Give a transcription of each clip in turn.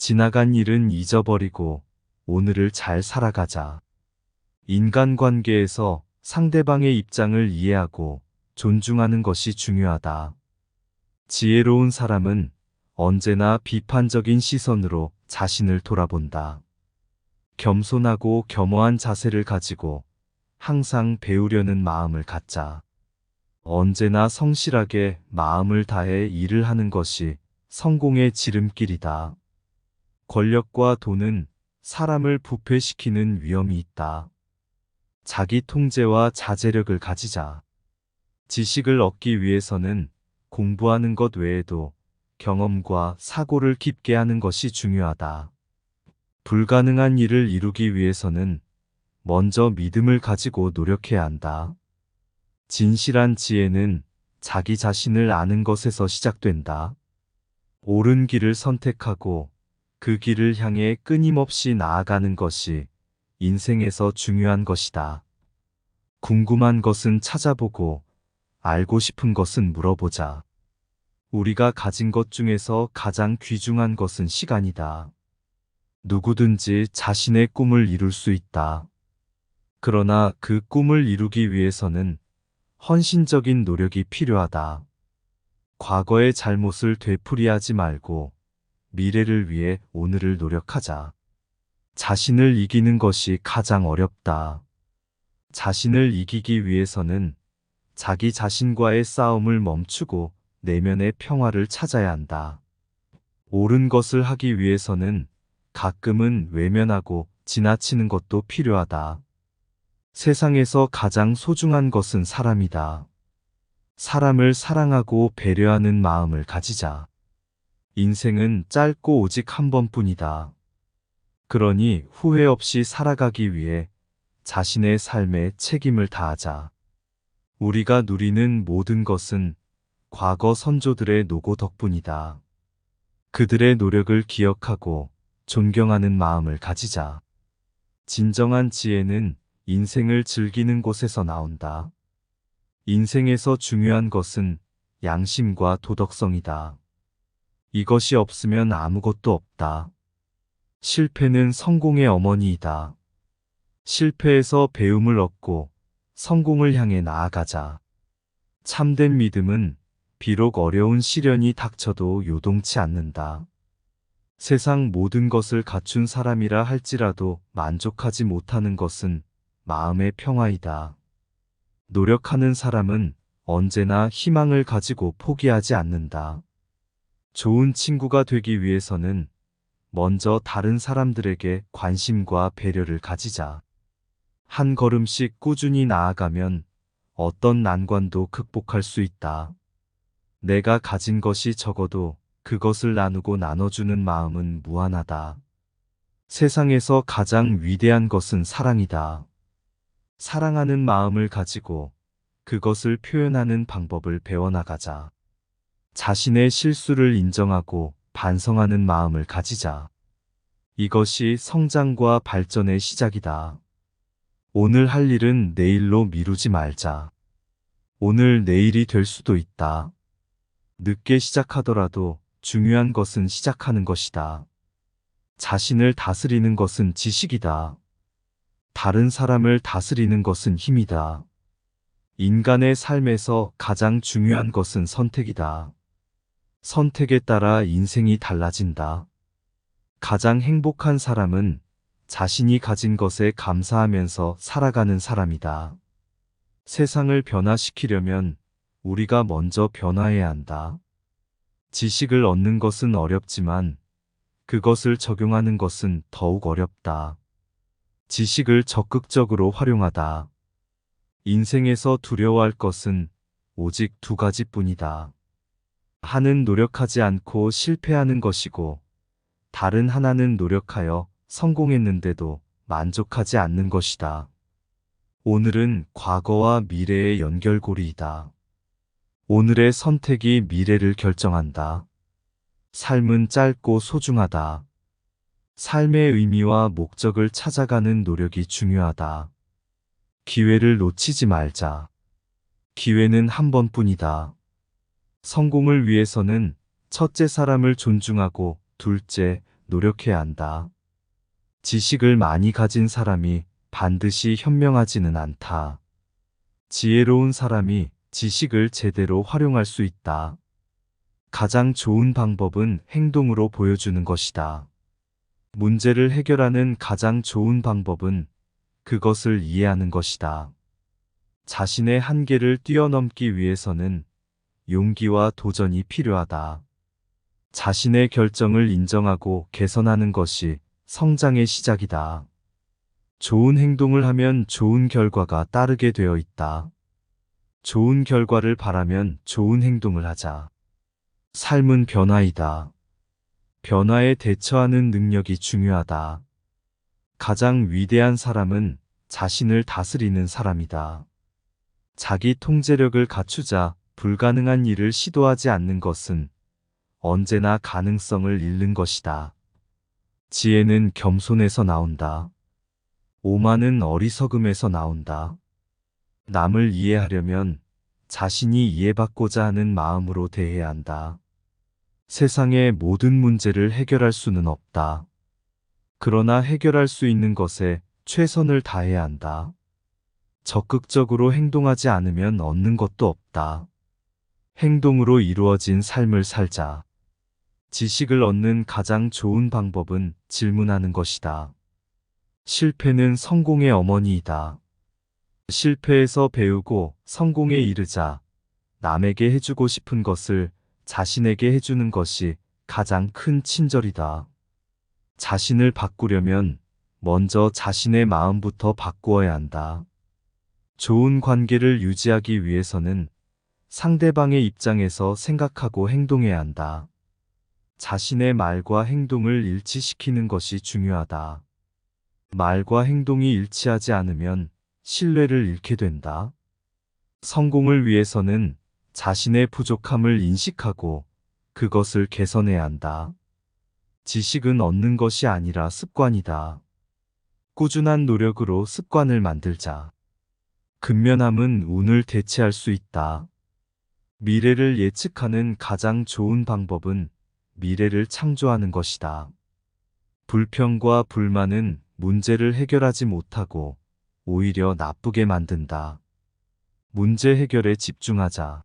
지나간 일은 잊어버리고 오늘을 잘 살아가자. 인간관계에서 상대방의 입장을 이해하고 존중하는 것이 중요하다. 지혜로운 사람은 언제나 비판적인 시선으로 자신을 돌아본다. 겸손하고 겸허한 자세를 가지고 항상 배우려는 마음을 갖자. 언제나 성실하게 마음을 다해 일을 하는 것이 성공의 지름길이다. 권력과 돈은 사람을 부패시키는 위험이 있다. 자기 통제와 자제력을 가지자. 지식을 얻기 위해서는 공부하는 것 외에도 경험과 사고를 깊게 하는 것이 중요하다. 불가능한 일을 이루기 위해서는 먼저 믿음을 가지고 노력해야 한다. 진실한 지혜는 자기 자신을 아는 것에서 시작된다. 옳은 길을 선택하고 그 길을 향해 끊임없이 나아가는 것이 인생에서 중요한 것이다. 궁금한 것은 찾아보고 알고 싶은 것은 물어보자. 우리가 가진 것 중에서 가장 귀중한 것은 시간이다. 누구든지 자신의 꿈을 이룰 수 있다. 그러나 그 꿈을 이루기 위해서는 헌신적인 노력이 필요하다. 과거의 잘못을 되풀이하지 말고 미래를 위해 오늘을 노력하자. 자신을 이기는 것이 가장 어렵다. 자신을 이기기 위해서는 자기 자신과의 싸움을 멈추고 내면의 평화를 찾아야 한다. 옳은 것을 하기 위해서는 가끔은 외면하고 지나치는 것도 필요하다. 세상에서 가장 소중한 것은 사람이다. 사람을 사랑하고 배려하는 마음을 가지자. 인생은 짧고 오직 한 번뿐이다. 그러니 후회 없이 살아가기 위해 자신의 삶에 책임을 다하자. 우리가 누리는 모든 것은 과거 선조들의 노고 덕분이다. 그들의 노력을 기억하고 존경하는 마음을 가지자. 진정한 지혜는 인생을 즐기는 곳에서 나온다. 인생에서 중요한 것은 양심과 도덕성이다. 이것이 없으면 아무것도 없다. 실패는 성공의 어머니이다. 실패에서 배움을 얻고 성공을 향해 나아가자. 참된 믿음은 비록 어려운 시련이 닥쳐도 요동치 않는다. 세상 모든 것을 갖춘 사람이라 할지라도 만족하지 못하는 것은 마음의 평화이다. 노력하는 사람은 언제나 희망을 가지고 포기하지 않는다. 좋은 친구가 되기 위해서는 먼저 다른 사람들에게 관심과 배려를 가지자. 한 걸음씩 꾸준히 나아가면 어떤 난관도 극복할 수 있다. 내가 가진 것이 적어도 그것을 나누고 나눠주는 마음은 무한하다. 세상에서 가장 위대한 것은 사랑이다. 사랑하는 마음을 가지고 그것을 표현하는 방법을 배워나가자. 자신의 실수를 인정하고 반성하는 마음을 가지자. 이것이 성장과 발전의 시작이다. 오늘 할 일은 내일로 미루지 말자. 오늘 내일이 될 수도 있다. 늦게 시작하더라도 중요한 것은 시작하는 것이다. 자신을 다스리는 것은 지식이다. 다른 사람을 다스리는 것은 힘이다. 인간의 삶에서 가장 중요한 것은 선택이다. 선택에 따라 인생이 달라진다. 가장 행복한 사람은 자신이 가진 것에 감사하면서 살아가는 사람이다. 세상을 변화시키려면 우리가 먼저 변화해야 한다. 지식을 얻는 것은 어렵지만 그것을 적용하는 것은 더욱 어렵다. 지식을 적극적으로 활용하다. 인생에서 두려워할 것은 오직 두 가지뿐이다. 하나는 노력하지 않고 실패하는 것이고 다른 하나는 노력하여 성공했는데도 만족하지 않는 것이다. 오늘은 과거와 미래의 연결고리이다. 오늘의 선택이 미래를 결정한다. 삶은 짧고 소중하다. 삶의 의미와 목적을 찾아가는 노력이 중요하다. 기회를 놓치지 말자. 기회는 한 번뿐이다. 성공을 위해서는 첫째 사람을 존중하고 둘째, 노력해야 한다. 지식을 많이 가진 사람이 반드시 현명하지는 않다. 지혜로운 사람이 지식을 제대로 활용할 수 있다. 가장 좋은 방법은 행동으로 보여주는 것이다. 문제를 해결하는 가장 좋은 방법은 그것을 이해하는 것이다. 자신의 한계를 뛰어넘기 위해서는 용기와 도전이 필요하다. 자신의 결정을 인정하고 개선하는 것이 성장의 시작이다. 좋은 행동을 하면 좋은 결과가 따르게 되어 있다. 좋은 결과를 바라면 좋은 행동을 하자. 삶은 변화이다. 변화에 대처하는 능력이 중요하다. 가장 위대한 사람은 자신을 다스리는 사람이다. 자기 통제력을 갖추자 불가능한 일을 시도하지 않는 것은 언제나 가능성을 잃는 것이다. 지혜는 겸손에서 나온다. 오만은 어리석음에서 나온다. 남을 이해하려면 자신이 이해받고자 하는 마음으로 대해야 한다. 세상의 모든 문제를 해결할 수는 없다. 그러나 해결할 수 있는 것에 최선을 다해야 한다. 적극적으로 행동하지 않으면 얻는 것도 없다. 행동으로 이루어진 삶을 살자. 지식을 얻는 가장 좋은 방법은 질문하는 것이다. 실패는 성공의 어머니이다. 실패에서 배우고 성공에 이르자 남에게 해주고 싶은 것을 자신에게 해주는 것이 가장 큰 친절이다. 자신을 바꾸려면 먼저 자신의 마음부터 바꾸어야 한다. 좋은 관계를 유지하기 위해서는 상대방의 입장에서 생각하고 행동해야 한다. 자신의 말과 행동을 일치시키는 것이 중요하다. 말과 행동이 일치하지 않으면 신뢰를 잃게 된다. 성공을 위해서는 자신의 부족함을 인식하고 그것을 개선해야 한다. 지식은 얻는 것이 아니라 습관이다. 꾸준한 노력으로 습관을 만들자. 근면함은 운을 대체할 수 있다. 미래를 예측하는 가장 좋은 방법은 미래를 창조하는 것이다. 불평과 불만은 문제를 해결하지 못하고 오히려 나쁘게 만든다. 문제 해결에 집중하자.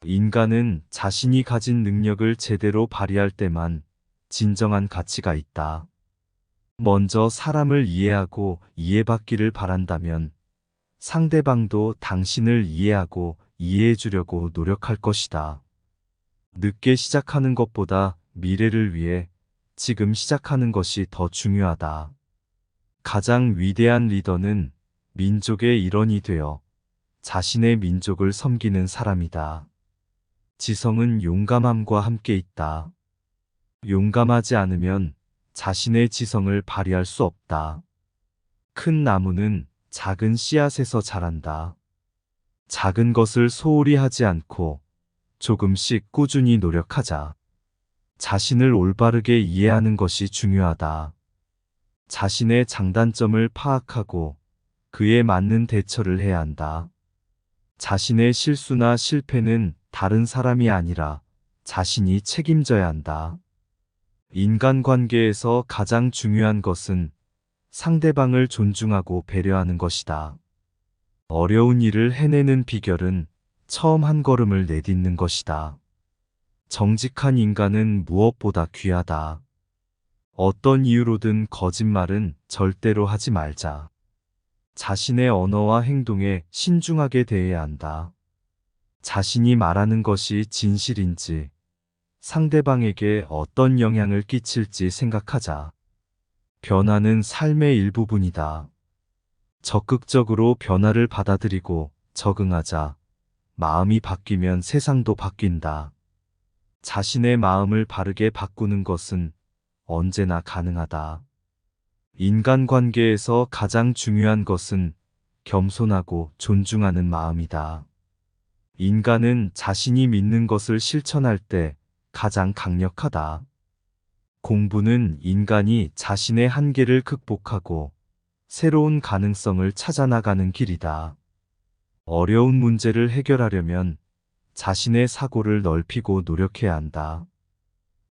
인간은 자신이 가진 능력을 제대로 발휘할 때만 진정한 가치가 있다. 먼저 사람을 이해하고 이해받기를 바란다면 상대방도 당신을 이해하고 이해해 주려고 노력할 것이다. 늦게 시작하는 것보다 미래를 위해 지금 시작하는 것이 더 중요하다. 가장 위대한 리더는 민족의 일원이 되어 자신의 민족을 섬기는 사람이다. 지성은 용감함과 함께 있다. 용감하지 않으면 자신의 지성을 발휘할 수 없다. 큰 나무는 작은 씨앗에서 자란다. 작은 것을 소홀히 하지 않고 조금씩 꾸준히 노력하자. 자신을 올바르게 이해하는 것이 중요하다. 자신의 장단점을 파악하고 그에 맞는 대처를 해야 한다. 자신의 실수나 실패는 다른 사람이 아니라 자신이 책임져야 한다. 인간관계에서 가장 중요한 것은 상대방을 존중하고 배려하는 것이다. 어려운 일을 해내는 비결은 처음 한 걸음을 내딛는 것이다. 정직한 인간은 무엇보다 귀하다. 어떤 이유로든 거짓말은 절대로 하지 말자. 자신의 언어와 행동에 신중하게 대해야 한다. 자신이 말하는 것이 진실인지, 상대방에게 어떤 영향을 끼칠지 생각하자. 변화는 삶의 일부분이다. 적극적으로 변화를 받아들이고 적응하자. 마음이 바뀌면 세상도 바뀐다. 자신의 마음을 바르게 바꾸는 것은 언제나 가능하다. 인간관계에서 가장 중요한 것은 겸손하고 존중하는 마음이다. 인간은 자신이 믿는 것을 실천할 때 가장 강력하다. 공부는 인간이 자신의 한계를 극복하고 새로운 가능성을 찾아나가는 길이다. 어려운 문제를 해결하려면 자신의 사고를 넓히고 노력해야 한다.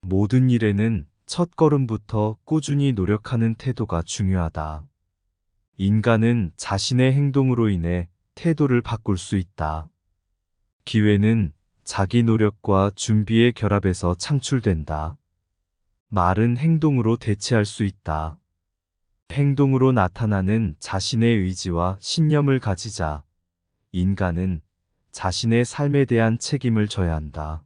모든 일에는 첫 걸음부터 꾸준히 노력하는 태도가 중요하다. 인간은 자신의 행동으로 인해 태도를 바꿀 수 있다. 기회는 자기 노력과 준비의 결합에서 창출된다. 말은 행동으로 대체할 수 있다. 행동으로 나타나는 자신의 의지와 신념을 가지자. 인간은 자신의 삶에 대한 책임을 져야 한다.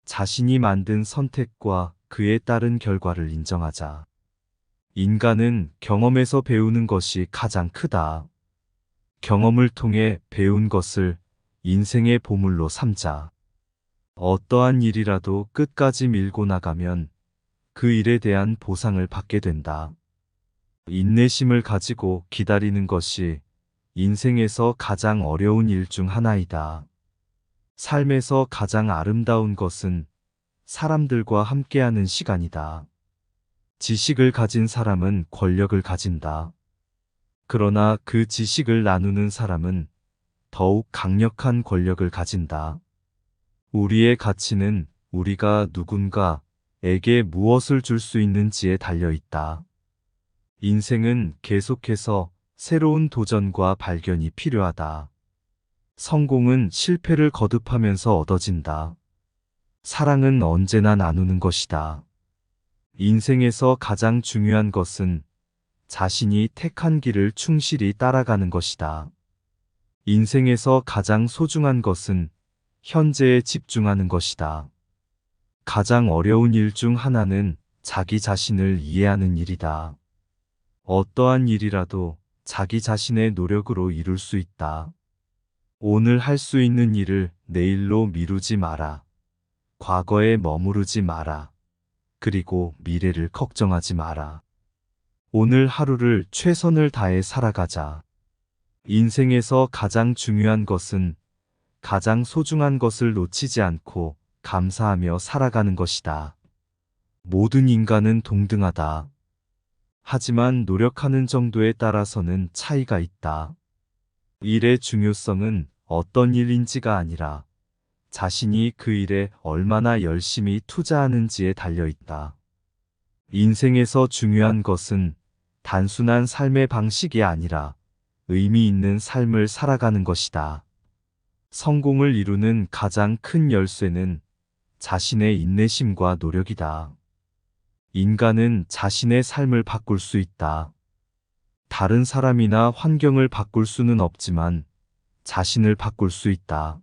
자신이 만든 선택과 그에 따른 결과를 인정하자. 인간은 경험에서 배우는 것이 가장 크다. 경험을 통해 배운 것을 인생의 보물로 삼자. 어떠한 일이라도 끝까지 밀고 나가면 그 일에 대한 보상을 받게 된다. 인내심을 가지고 기다리는 것이 인생에서 가장 어려운 일 중 하나이다. 삶에서 가장 아름다운 것은 사람들과 함께하는 시간이다. 지식을 가진 사람은 권력을 가진다. 그러나 그 지식을 나누는 사람은 더욱 강력한 권력을 가진다. 우리의 가치는 우리가 누군가에게 무엇을 줄 수 있는지에 달려 있다. 인생은 계속해서 새로운 도전과 발견이 필요하다. 성공은 실패를 거듭하면서 얻어진다. 사랑은 언제나 나누는 것이다. 인생에서 가장 중요한 것은 자신이 택한 길을 충실히 따라가는 것이다. 인생에서 가장 소중한 것은 현재에 집중하는 것이다. 가장 어려운 일 중 하나는 자기 자신을 이해하는 일이다. 어떠한 일이라도 자기 자신의 노력으로 이룰 수 있다. 오늘 할 수 있는 일을 내일로 미루지 마라. 과거에 머무르지 마라. 그리고 미래를 걱정하지 마라. 오늘 하루를 최선을 다해 살아가자. 인생에서 가장 중요한 것은 가장 소중한 것을 놓치지 않고 감사하며 살아가는 것이다. 모든 인간은 동등하다. 하지만 노력하는 정도에 따라서는 차이가 있다. 일의 중요성은 어떤 일인지가 아니라 자신이 그 일에 얼마나 열심히 투자하는지에 달려 있다. 인생에서 중요한 것은 단순한 삶의 방식이 아니라 의미 있는 삶을 살아가는 것이다. 성공을 이루는 가장 큰 열쇠는 자신의 인내심과 노력이다. 인간은 자신의 삶을 바꿀 수 있다. 다른 사람이나 환경을 바꿀 수는 없지만 자신을 바꿀 수 있다.